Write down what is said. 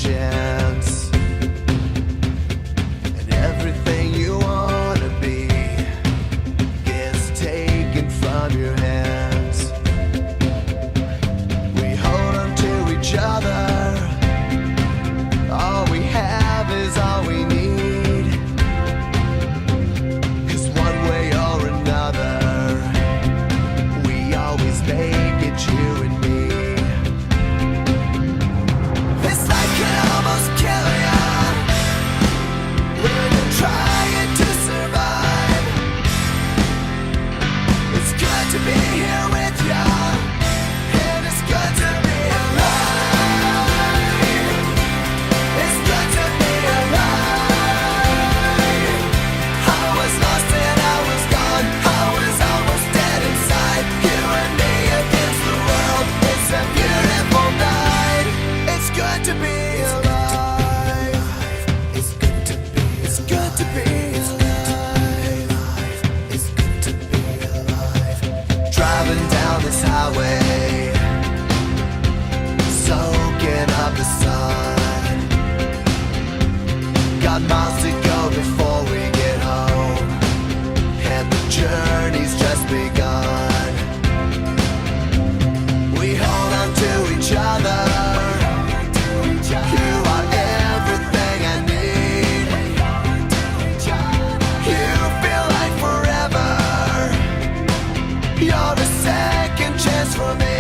chance, and everything you wanna be gets taken from your hands. We hold on to each other, all we have is all we need, 'cause one way or another we always make it, you and me. This life can almost kill ya when you're trying to survive. It's good to be here with ya, and it's good to be alive. It's good to be alive. I was lost and I was gone, I was almost dead inside. You and me against the world, it's a beautiful night. It's good to be alive. It's good to be alive. It's good to be alive. It's good to be alive. Driving down this highway, soaking up the sun. Got miles to go before we get home, and the journey's just begun. We hold on to each other. You are everything I need. You feel like forever. You're a second chance for me.